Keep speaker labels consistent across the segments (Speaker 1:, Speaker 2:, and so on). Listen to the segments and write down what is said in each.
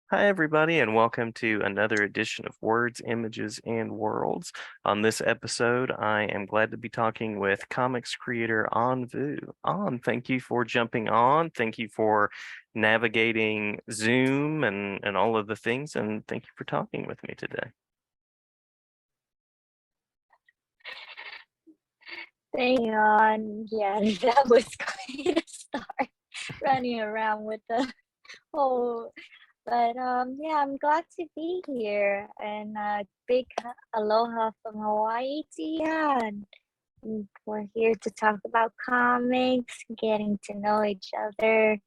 Speaker 1: Hi, everybody, and welcome to another edition of Words, Images, and Worlds. On this episode, I am glad to be talking with comics creator Anh Vu. Anh, thank you for jumping on. Thank you for navigating Zoom and all of the things, and thank you for talking with me today.
Speaker 2: Hang on. Yeah, that was quite a start running around with the whole. But yeah, I'm glad to be here and big aloha from Hawaii to you. Yeah, and we're here to talk about comics, getting to know each other.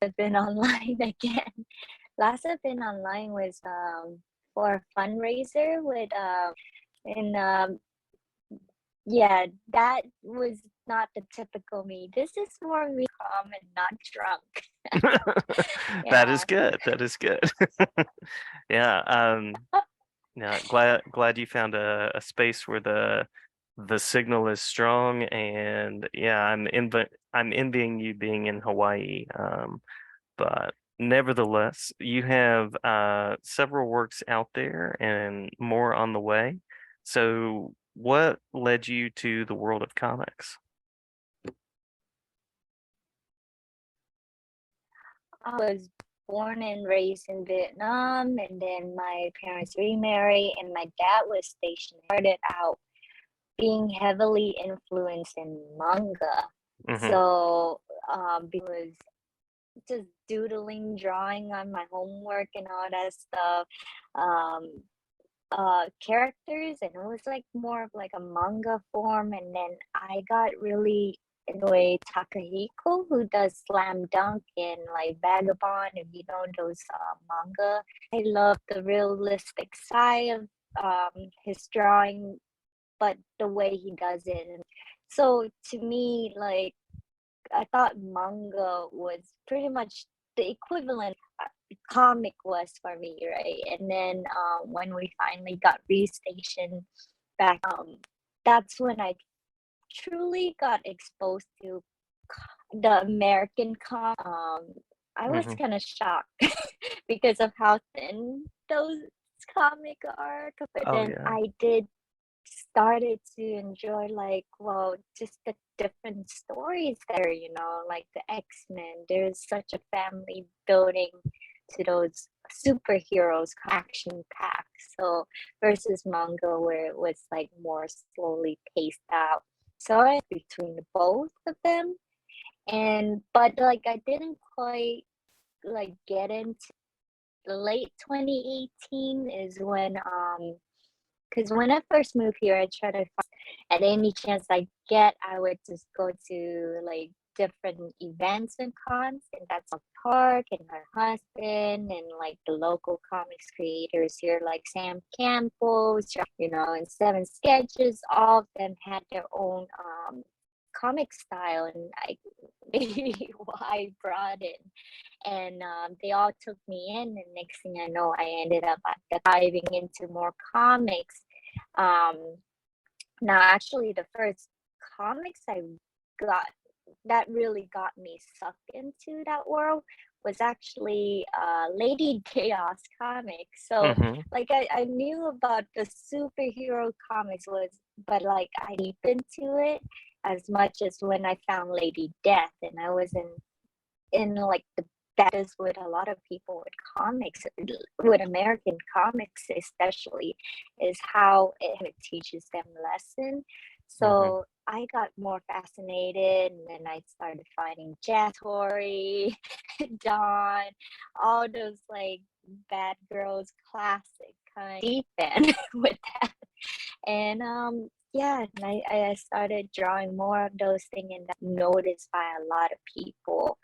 Speaker 2: I've been online again. Last I've been online was for a fundraiser with in yeah, that was not the typical me. This is more me calm and not drunk.
Speaker 1: That is
Speaker 2: Yeah.
Speaker 1: good. That is good. Yeah. Yeah. Glad you found a space where the signal is strong, and yeah, I'm envying you being in Hawaii. But nevertheless, you have several works out there and more on the way. So, what led you to the world of comics?
Speaker 2: I was born and raised in Vietnam, and then my parents remarried, and my dad was stationed. Started out being heavily influenced in manga.
Speaker 1: Hmm.
Speaker 2: So because just doodling, drawing on my homework and all that stuff. Um, Characters, and it was like more of like a manga form, and then I got really annoyed Takahiko, who does Slam Dunk and like Vagabond, and you know those manga. I love the realistic side of his drawing, but the way he does it. And so to me, like, I thought manga was pretty much the equivalent comic was for me, right? And then when we finally got restationed back, that's when I truly got exposed to the American I was
Speaker 1: Hmm.
Speaker 2: kind of shocked because of how thin those comic are, but
Speaker 1: Oh
Speaker 2: then
Speaker 1: yeah.
Speaker 2: I did started to enjoy, like, well, just the different stories there, like the X-Men. There's such a family building to those superheroes, action packed. So versus manga where it was like more slowly paced out. So I between both of them. And but like I didn't quite like get into late 2018 is when because when I first moved here, I try to find at any chance I get, I would just go to like different events and cons, and that's a Park and her husband and like the local comics creators here, like Sam Campbell's, and Seven Sketches. All of them had their own comic style, and I maybe why I brought it. And they all took me in, and next thing I know, I ended up diving into more comics. um Now actually the first comics I got that really got me sucked into that world was actually Lady Chaos comics. So
Speaker 1: Hmm.
Speaker 2: like I knew about the superhero comics was, but like I deep into it as much as when I found Lady Death, and I was in like the that is with a lot of people with comics, with American comics especially, is how it teaches them lesson.
Speaker 1: Hmm.
Speaker 2: So I got more fascinated, and then I started finding Jatori, Dawn, all those like bad girls classic kind of deep end with that. And yeah, and I started drawing more of those things, and that noticed by a lot of people,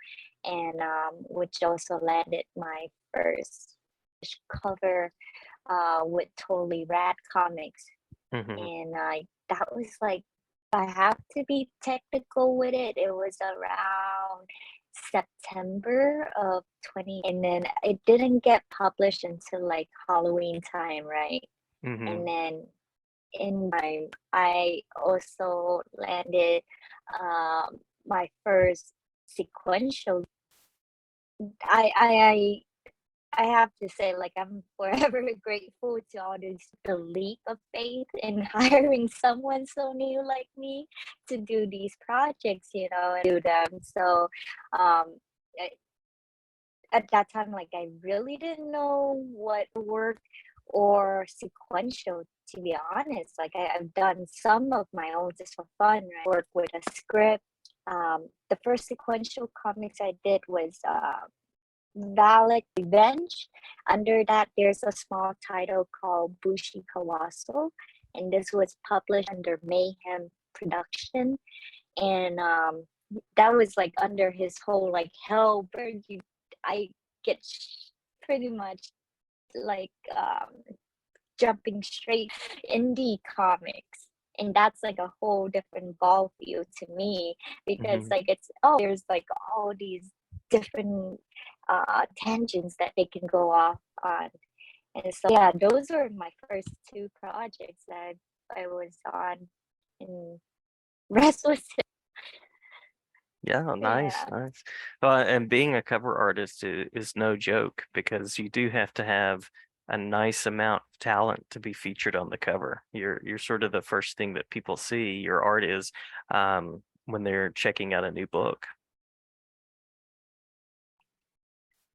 Speaker 2: and which also landed my first cover with Totally Rad Comics.
Speaker 1: Hmm.
Speaker 2: And that was like, I have to be technical with it. It was around September of 20, and then it didn't get published until like Halloween time, right?
Speaker 1: Hmm.
Speaker 2: And then in my I also landed my first sequential. I I have to say, like, I'm forever grateful to all this the leap of faith in hiring someone so new like me to do these projects, and do them. So, um, I, at that time, like, I really didn't know what work or sequential, to be honest. Like, I've done some of my own just for fun, right? Work with a script. The first sequential comics I did was Valak Revenge. Under that, there's a small title called Bushi Kawaso, and this was published under Mayhem Production. And that was like under his whole like Hellberg. I get pretty much like jumping straight indie comics. And that's like a whole different ball field to me because
Speaker 1: Hmm.
Speaker 2: like there's like all these different tangents that they can go off on. And so yeah, those were my first two projects that I was on, and rest was
Speaker 1: Yeah, nice,
Speaker 2: yeah.
Speaker 1: nice. And being a cover artist is no joke because you do have to have a nice amount of talent to be featured on the cover. You're sort of the first thing that people see your art is when they're checking out a new book.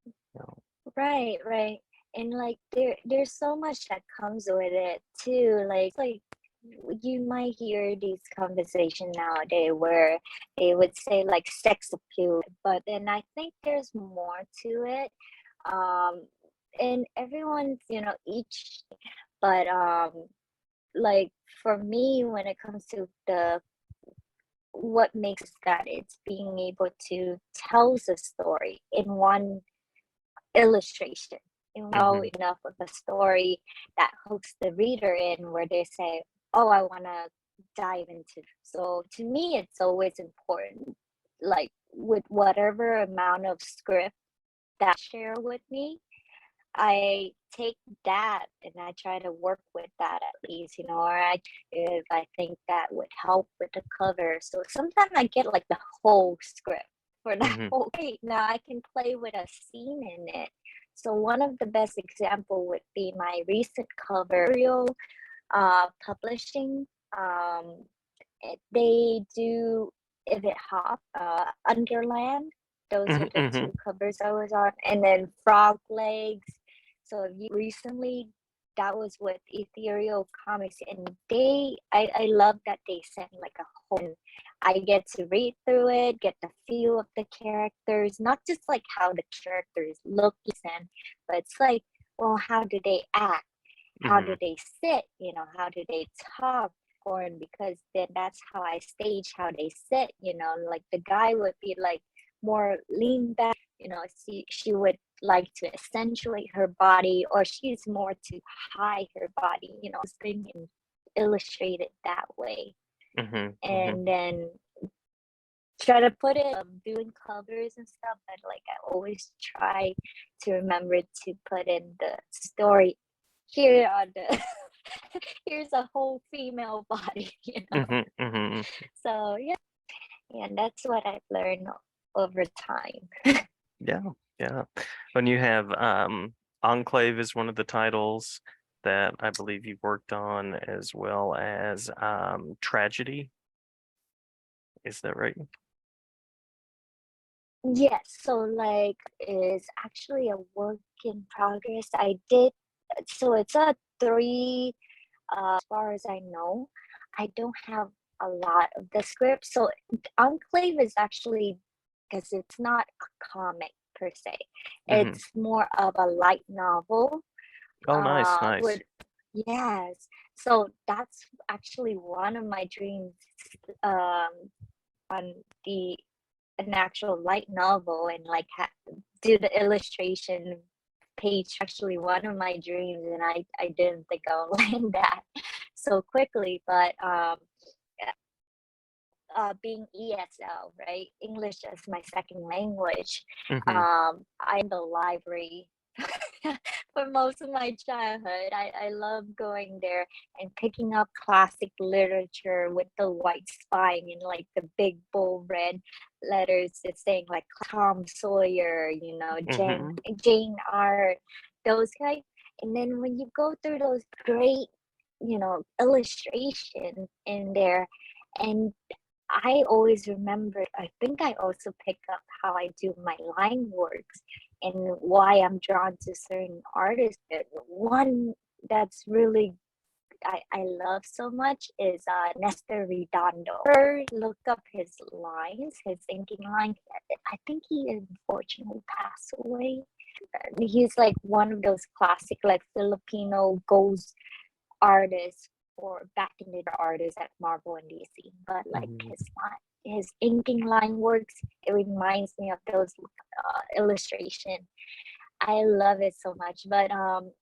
Speaker 1: You know.
Speaker 2: Right, right. And like there's so much that comes with it too. Like you might hear these conversations nowadays where they would say like sex appeal, but then I think there's more to it. Um and everyone's, each, but like for me when it comes to the what makes that it's being able to tell the story in one illustration, and know
Speaker 1: Hmm.
Speaker 2: enough of a story that hooks the reader in where they say, oh, I want to dive into. So to me it's always important, like with whatever amount of script that share with me, I take that and I try to work with that at least, or if I think that would help with the cover. So sometimes I get like the whole script for that
Speaker 1: Hmm.
Speaker 2: whole page. Now I can play with a scene in it. So one of the best example would be my recent cover, Real Publishing. Um, they do If It Hop, Underland. Those are the
Speaker 1: Hmm.
Speaker 2: two covers I was on, and then Frog Legs. So recently, that was with Ethereal Comics, and I love that they sent like a whole. I get to read through it, get the feel of the characters, not just like how the characters look, and but it's like, well, how do they act? How
Speaker 1: Hmm.
Speaker 2: do they sit? How do they talk? Porn, because then that's how I stage how they sit, like the guy would be like more lean back, she would like to accentuate her body, or she's more to hide her body, thing and illustrate it that way.
Speaker 1: Hmm.
Speaker 2: And
Speaker 1: Hmm.
Speaker 2: then try to put it doing covers and stuff, but like I always try to remember to put in the story here on the here's a whole female body,
Speaker 1: Hmm. Hmm.
Speaker 2: So yeah, and that's what I've learned over time.
Speaker 1: Yeah, yeah. When you have Enclave is one of the titles that I believe you've worked on, as well as Tragedy. Is that right?
Speaker 2: Yes, so like is actually a work in progress. I did so it's a three, as far as I know. I don't have a lot of the script. So Enclave is actually, because it's not a comic per se.
Speaker 1: Hmm.
Speaker 2: It's more of a light novel.
Speaker 1: Oh, nice, nice.
Speaker 2: Would Yes. So that's actually one of my dreams, um on the an actual light novel, and like do the illustration page, actually one of my dreams, and I didn't think I'll land that so quickly, but being ESL, right, English as my second language,
Speaker 1: Hmm.
Speaker 2: I'm the library for most of my childhood. I love going there and picking up classic literature with the white spine and like the big bold red letters that's saying like Tom Sawyer,
Speaker 1: Mhm.
Speaker 2: Jane Eyre, those guys. And then when you go through those great, illustrations in there, and I always remember, I think I also pick up how I do my line works and why I'm drawn to certain artists. But one that's really I love so much is Nestor Redondo. Ever look up his lines, his inking line. I think he unfortunately passed away. He's like one of those classic like Filipino ghost artists or back in the artists at Marvel and DC. But like
Speaker 1: Mhm.
Speaker 2: his inking line works, it reminds me of those illustration. I love it so much. But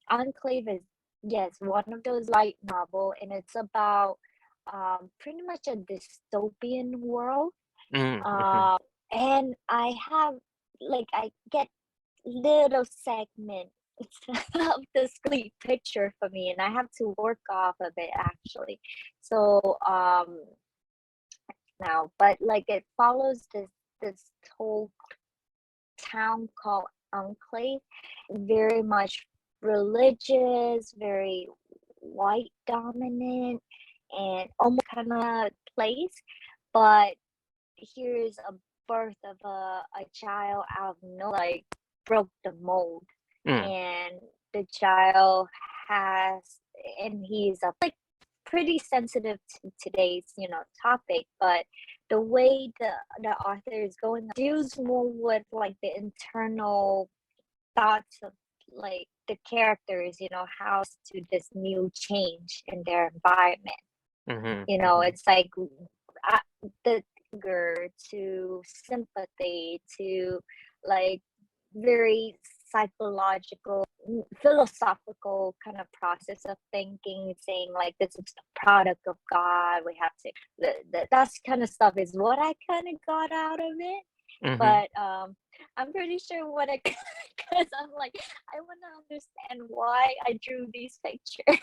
Speaker 2: Enclave is, yes, one of those light novel, and it's about pretty much a dystopian world.
Speaker 1: Mm, mhm.
Speaker 2: Um, and I get little segment of this complete picture for me, and I have to work off of it actually. So now, but like it follows this whole town called Enclave, very much religious, very white dominant, and almost kind of place. But here's a birth of a child out of no, like broke the mold,
Speaker 1: Mm,
Speaker 2: and the child has, and he's a like pretty sensitive to today's topic, but the way the author is going deals more with like the internal thoughts of like the characters, how to this new change in their environment.
Speaker 1: mhm, mhm.
Speaker 2: It's like uh, the anger to sympathy to like very psychological, philosophical kind of process of thinking, saying like this is the product of God. We have to that's kind of stuff is what I kind of got out of it.
Speaker 1: Mhm.
Speaker 2: But I'm pretty sure what I because I'm like I want to understand why I drew these pictures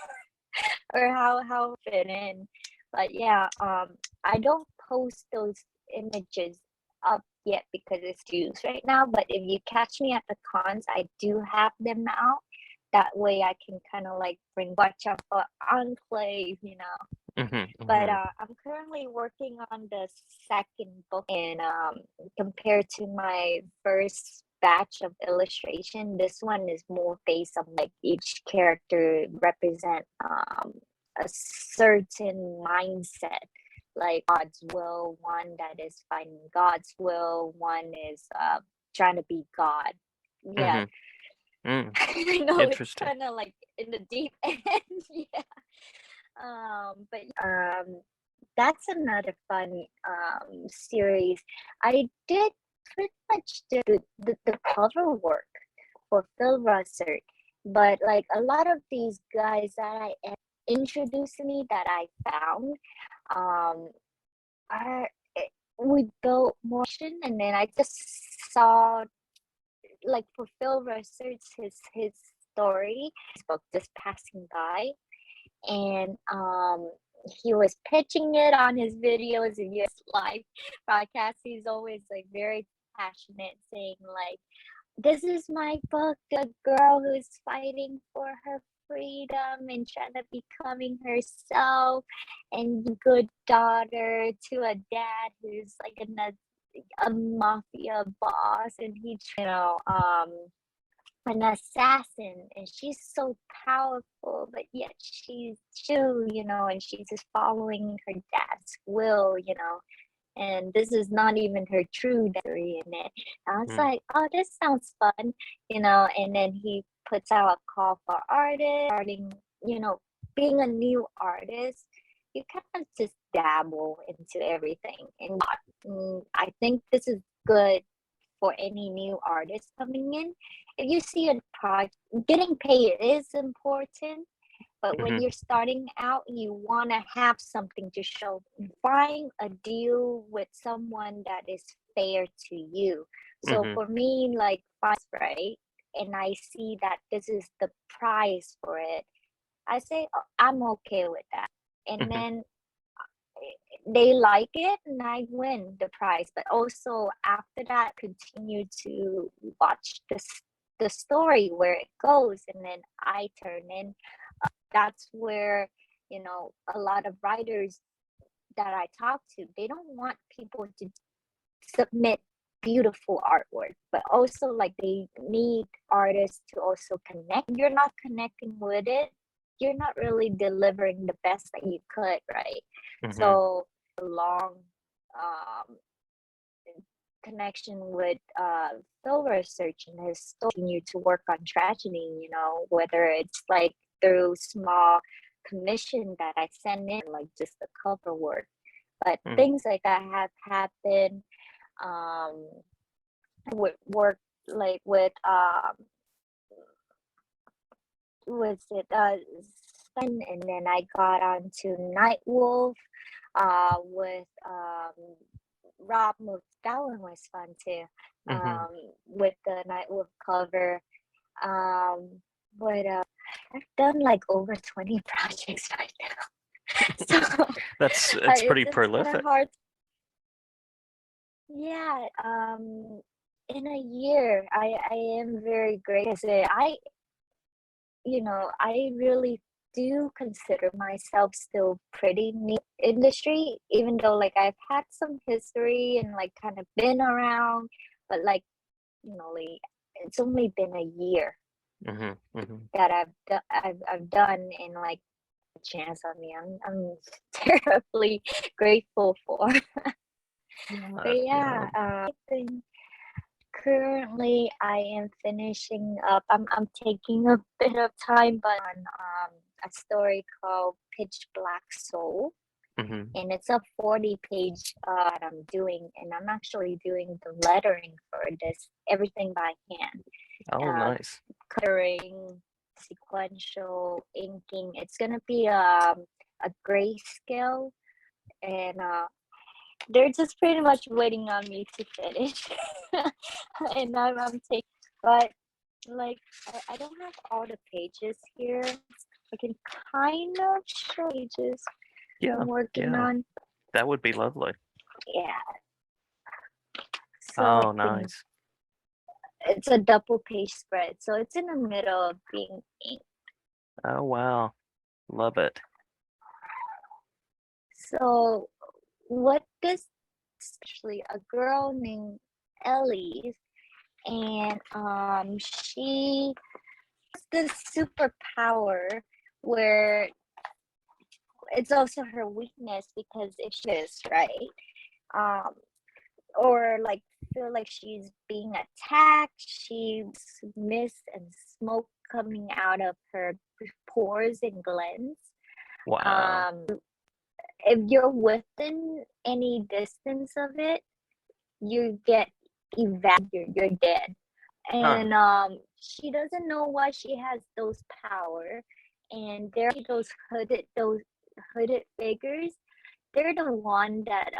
Speaker 2: or how fit in. But yeah, I don't post those images up yet because it's used right now. But if you catch me at the cons, I do have them out. That way I can kind of like bring watch out for Enclave.
Speaker 1: Mhm,
Speaker 2: But
Speaker 1: mhm.
Speaker 2: I'm currently working on the second book, and compared to my first batch of illustration, this one is more based on like each character represent a certain mindset, like God's will. One that is finding God's will. One is trying to be God. Yeah,
Speaker 1: Mhm. Mm.
Speaker 2: I know it's
Speaker 1: Interesting.
Speaker 2: kind of like in the deep end. Yeah. But that's another fun series. I did pretty much the cover work for Phil Russert, but like a lot of these guys that I introduced to me that I found um are we built more, and then I just saw like for Phil Russert's his story, his book just passing by, and he was pitching it on his videos and US live broadcasts. He's always like very passionate, saying like, this is my book, a girl who's fighting for her freedom and trying to becoming herself, and good daughter to a dad who's like a mafia boss, and an assassin, and she's so powerful, but yet she's too, and she's just following her dad's will. And this is not even her true story in it. I was
Speaker 1: Mm.
Speaker 2: like, oh, this sounds fun. And then he puts out a call for artists starting, being a new artist. You kind of just dabble into everything, and I think this is good for any new artist coming in. If you see a project, getting paid is important, but when
Speaker 1: Mhm.
Speaker 2: you're starting out, you want to have something to show. Find a deal with someone that is fair to you. So
Speaker 1: Mhm.
Speaker 2: for me, like, right? and I see that this is the prize for it, I say, "Oh, I'm okay with that." And
Speaker 1: Mhm.
Speaker 2: then they like it and I win the prize. But also after that, continue to watch the story where it goes, and then I turn in. That's where, a lot of writers that I talk to, they don't want people to submit beautiful artwork, but also like they need artists to also connect. You're not connecting with it, you're not really delivering the best that you could, right?
Speaker 1: Mhm.
Speaker 2: So a long um connection with film research and his story, continue to work on tragedy, whether it's like through small commission that I send in, like just the cover work, but
Speaker 1: Mhm.
Speaker 2: things like that have happened. um work like with was it and then I got onto Night Wolf with Rob Moved. That one was fun too.
Speaker 1: Mhm.
Speaker 2: With the Night Wolf cover. Um but I've done like over 20 projects right now. So
Speaker 1: It's
Speaker 2: it's
Speaker 1: pretty
Speaker 2: it's kind of
Speaker 1: prolific.
Speaker 2: hard. Yeah, in a year, I am very grateful. I really do consider myself still pretty new industry, even though like I've had some history and like kind of been around, but like, like it's only been a year
Speaker 1: Mhm. Mhm.
Speaker 2: that I've done, and like a chance on me. I'm terribly grateful for.
Speaker 1: Yeah.
Speaker 2: But
Speaker 1: Yeah.
Speaker 2: yeah, I think currently I am finishing up. I'm taking a bit of time, but on a story called Pitch Black Soul,
Speaker 1: Mhm.
Speaker 2: and it's a 40-page that I'm doing, and I'm actually doing the lettering for this, everything by hand,
Speaker 1: Oh,
Speaker 2: uh,
Speaker 1: nice.
Speaker 2: coloring, sequential inking. It's gonna be a grayscale, and they're just pretty much waiting on me to finish. And I'm taking, but like I don't have all the pages here. I can kind of show pages
Speaker 1: Yeah.
Speaker 2: I'm working
Speaker 1: Yeah.
Speaker 2: on.
Speaker 1: That would be lovely.
Speaker 2: Yeah. So
Speaker 1: Oh, nice.
Speaker 2: it's a double page spread. So it's in the middle of being inked.
Speaker 1: Oh, wow. Love it.
Speaker 2: So what this actually a girl named Ellie, and she has this superpower where it's also her weakness, because if she is right, um or like feel like she's being attacked, she mist and smoke coming out of her pores and glands.
Speaker 1: Wow.
Speaker 2: um if you're within any distance of it, you get evacuated, you're dead.
Speaker 1: Huh.
Speaker 2: And she doesn't know why she has those power, and there are those hooded figures. They're the one that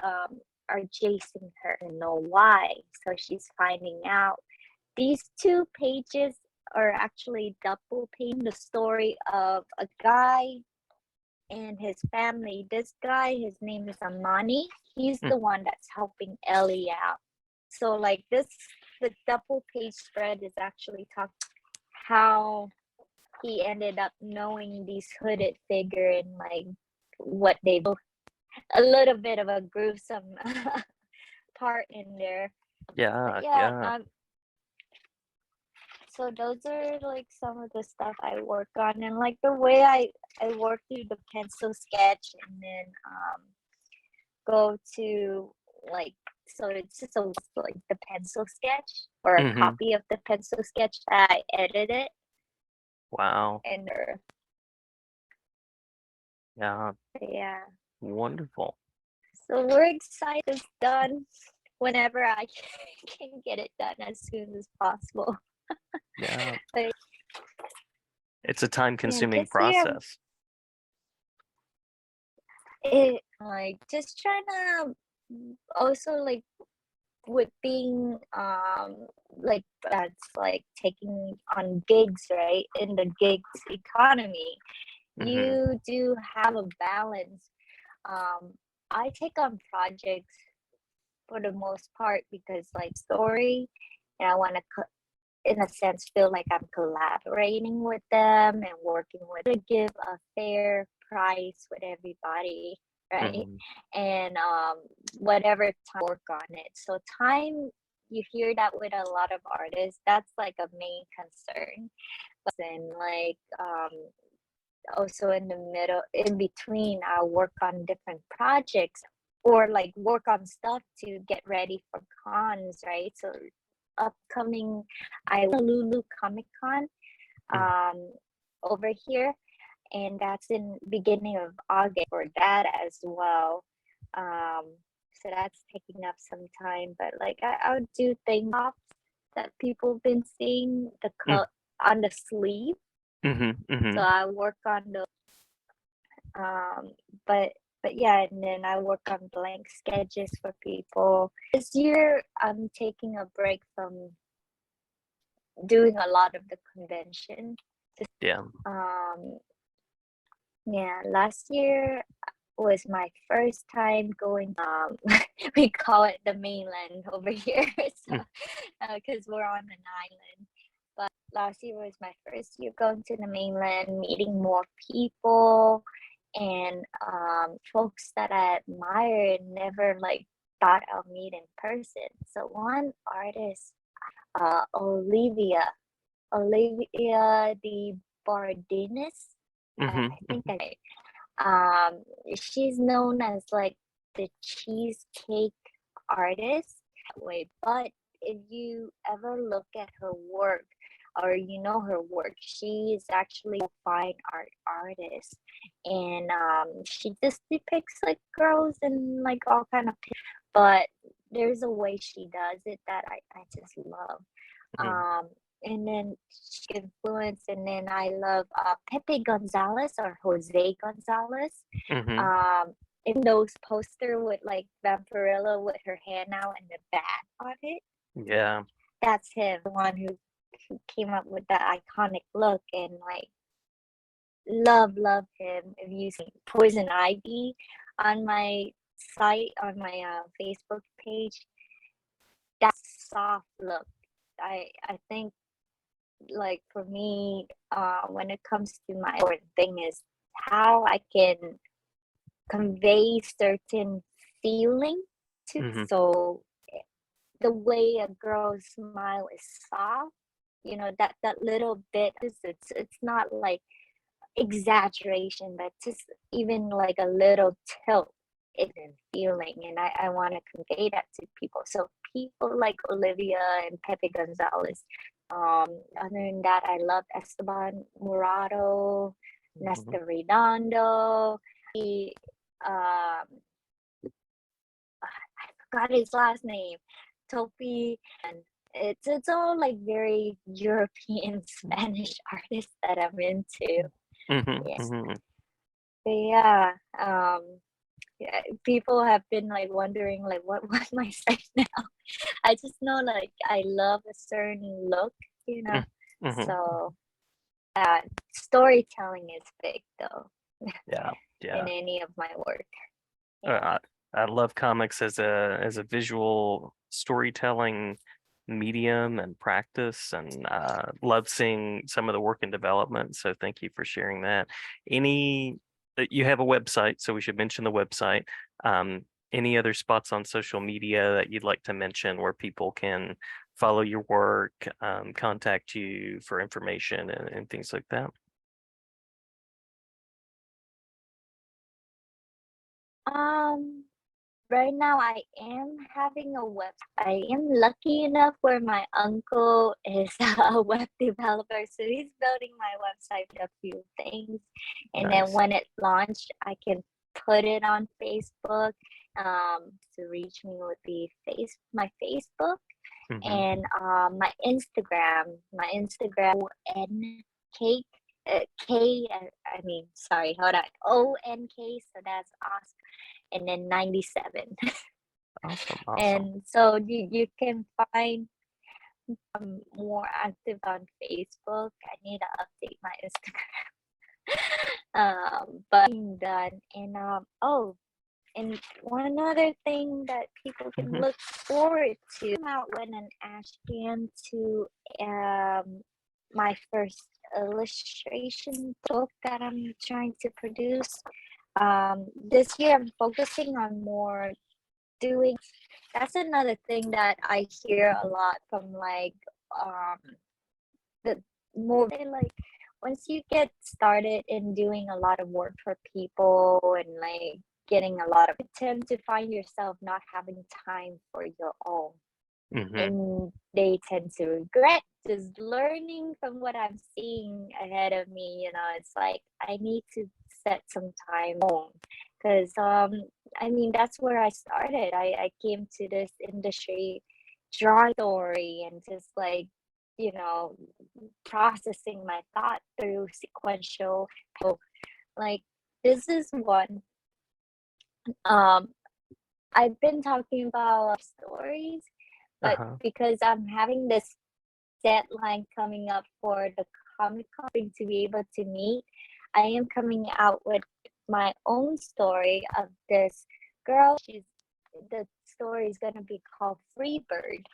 Speaker 2: are chasing her and know why. So she's finding out. These 2 pages are actually double page the story of a guy and his family. This guy, his name is Amani. He's
Speaker 1: Mm.
Speaker 2: the one that's helping Ellie out. So like the double page spread is actually talking how he ended up knowing these hooded figure, and like what they both, a little bit of a gruesome part in there. But
Speaker 1: Yeah.
Speaker 2: yeah,
Speaker 1: Yeah.
Speaker 2: so those are like some of the stuff I work on, and like the way I work through the pencil sketch, and then go to like, so it's just like the pencil sketch or a
Speaker 1: Mhm.
Speaker 2: copy of the pencil sketch that I edit it,
Speaker 1: Wow.
Speaker 2: and
Speaker 1: Yeah.
Speaker 2: yeah.
Speaker 1: Wonderful.
Speaker 2: So we're excited it's done whenever I can get it done as soon as possible.
Speaker 1: Yeah.
Speaker 2: But
Speaker 1: It's a
Speaker 2: yeah,
Speaker 1: time-consuming
Speaker 2: this year
Speaker 1: process.
Speaker 2: it like just trying to also like with being like that's like taking on gigs, right? In the gigs economy,
Speaker 1: Mm-hmm.
Speaker 2: you do have a balance. um I take on projects for the most part because like story, and I want to in a sense feel like I'm collaborating with them and working with to give a fair price with everybody, right?
Speaker 1: Mm-hmm.
Speaker 2: And whatever time work on it. So time, you hear that with a lot of artists. That's like a main concern. But then like also in the middle, in between, I'll work on different projects or like work on stuff to get ready for cons, right? So upcoming, I Lulu Comic Con um over here, and that's in beginning of August for that as well. um so that's taking up some time, but like I'll do things off that people have been seeing the cut on the sleeve,
Speaker 1: Mm-hmm.
Speaker 2: so
Speaker 1: Mm-hmm.
Speaker 2: I work on the um but yeah, and then I work on blank sketches for people. This year I'm taking a break from doing a lot of the convention.
Speaker 1: Yeah.
Speaker 2: um yeah, last year was my first time going we call it the mainland over here, so because we're on an island. But last year was my first year going to the mainland, meeting more people and folks that I admire and never like thought I'll meet in person. So one artist, Olivia the Bardinis,
Speaker 1: Mm-hmm.
Speaker 2: I think um she's known as like the cheesecake artist that way. But if you ever look at her work or you know her work, she is actually a fine art artist, and she just depicts like girls and like all kind of but there's a way she does it that I just love.
Speaker 1: Mm-hmm.
Speaker 2: um and then influence, and then I love Pepe Gonzalez or Jose Gonzalez.
Speaker 1: Mm-hmm.
Speaker 2: um in those poster with like Vampirilla with her hand out and the bat on it,
Speaker 1: Yeah.
Speaker 2: that's him, the one who came up with that iconic look. And like love him. If you see Poison Ivy on my site, on my Facebook page, that soft look, I think like for me, when it comes to my important thing is how I can convey certain feeling to.
Speaker 1: Mm-hmm.
Speaker 2: So the way a girl's smile is soft, you know, that little bit is, it's not like exaggeration, but just even like a little tilt in feeling, and I want to convey that to people. So people like Olivia and Pepe Gonzalez. Other than that, I love Esteban Murado,
Speaker 1: Mm-hmm.
Speaker 2: Nestor Redondo. I forgot his last name, Topi, and it's all like very European Spanish artists that I'm into.
Speaker 1: Mm-hmm.
Speaker 2: Yeah,
Speaker 1: Mm-hmm.
Speaker 2: but yeah, yeah, people have been like wondering like what my style now. I just know like I love a certain look, you know.
Speaker 1: Mm-hmm.
Speaker 2: So storytelling is big though
Speaker 1: Yeah.
Speaker 2: in
Speaker 1: Yeah.
Speaker 2: any of my work. Yeah.
Speaker 1: Uh, I love comics as a visual storytelling medium and practice, and love seeing some of the work in development. So thank you for sharing that. Any You have a website, so we should mention the website. Um, any other spots on social media that you'd like to mention where people can follow your work, contact you for information and things like that?
Speaker 2: Um, right now I am having a web. I am lucky enough where my uncle is a web developer, so he's building my website with a few things. And then
Speaker 1: Nice.
Speaker 2: when it launched, I can put it on Facebook. To reach me would be my Facebook
Speaker 1: Mm-hmm.
Speaker 2: and my Instagram. My Instagram N K I mean, sorry, hold on. ONK, so that's Oscar, and then 97.
Speaker 1: Awesome, awesome.
Speaker 2: And so you can find more active on Facebook. I need to update my Instagram. But being done. And oh, and one other thing that people can
Speaker 1: Hmm.
Speaker 2: look forward to come out with an Ashcan to my first illustration book that I'm trying to produce. This year I'm focusing on more doing. That's another thing that I hear a lot from like um the more like once you get started in doing a lot of work for people and like getting a lot of, you tend to find yourself not having time for your own,
Speaker 1: Hmm.
Speaker 2: and they tend to regret. Just learning from what I'm seeing ahead of me, it's like I need to set some time home because I mean that's where I started. I came to this industry drawing story and just like you know processing my thought through sequential. So, like this is one um I've been talking about stories, but
Speaker 1: Uh-huh.
Speaker 2: because I'm having this deadline coming up for the Comic Con to be able to meet, I am coming out with my own story of this girl. The story is gonna be called Free Bird.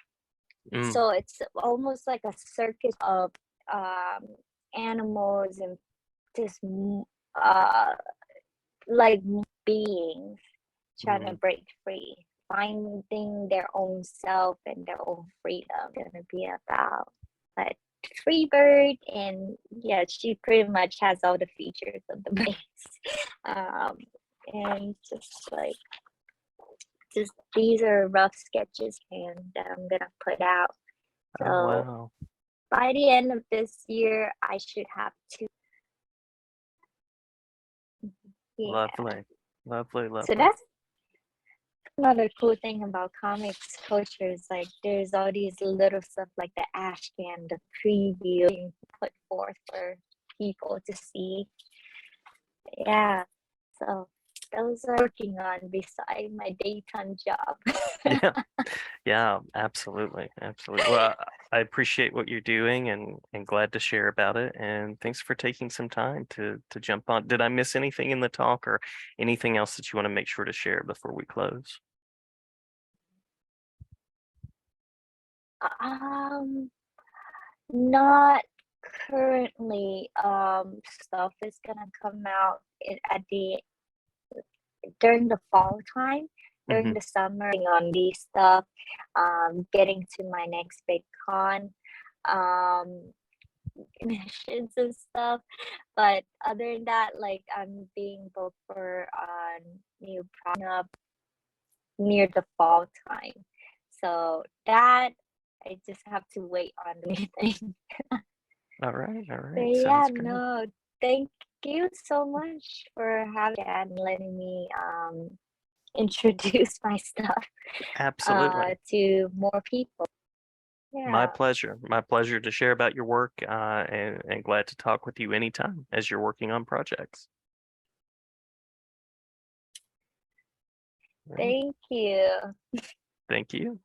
Speaker 1: Mm.
Speaker 2: So it's almost like a circus of um, animals and just uh, like beings trying to
Speaker 1: Mm.
Speaker 2: break free, finding their own self and their own freedom. Gonna be about but free bird, and yeah, she pretty much has all the features of the base. um, and just these are rough sketches and that I'm gonna put out.
Speaker 1: Oh,
Speaker 2: So
Speaker 1: wow.
Speaker 2: by the end of this year, I should have two. Yeah.
Speaker 1: Lovely. Lovely,
Speaker 2: So
Speaker 1: lovely.
Speaker 2: that's another cool thing about comics culture is like there's all these little stuff like the ashcan, the preview being put forth for people to see. Yeah. So those are working on beside my daytime job.
Speaker 1: Yeah. Yeah, absolutely. Absolutely. Well, I appreciate what you're doing and glad to share about it. And thanks for taking some time to jump on. Did I miss anything in the talk or anything else that you want to make sure to share before we close?
Speaker 2: um Not currently. Stuff is gonna come out at the during the fall time, during
Speaker 1: Hmm.
Speaker 2: the summer on these stuff, getting to my next big con, um, missions and stuff. But other than that, like I'm being booked for new up near the fall time. So that I just have to wait on anything.
Speaker 1: All right. All
Speaker 2: But
Speaker 1: right.
Speaker 2: yeah,
Speaker 1: Sounds good.
Speaker 2: no, thank you so much for having and letting me introduce my stuff
Speaker 1: Absolutely.
Speaker 2: to more people.
Speaker 1: My
Speaker 2: Yeah,
Speaker 1: pleasure. My pleasure to share about your work and glad to talk with you anytime as you're working on projects. All right.
Speaker 2: thank you.
Speaker 1: Thank you.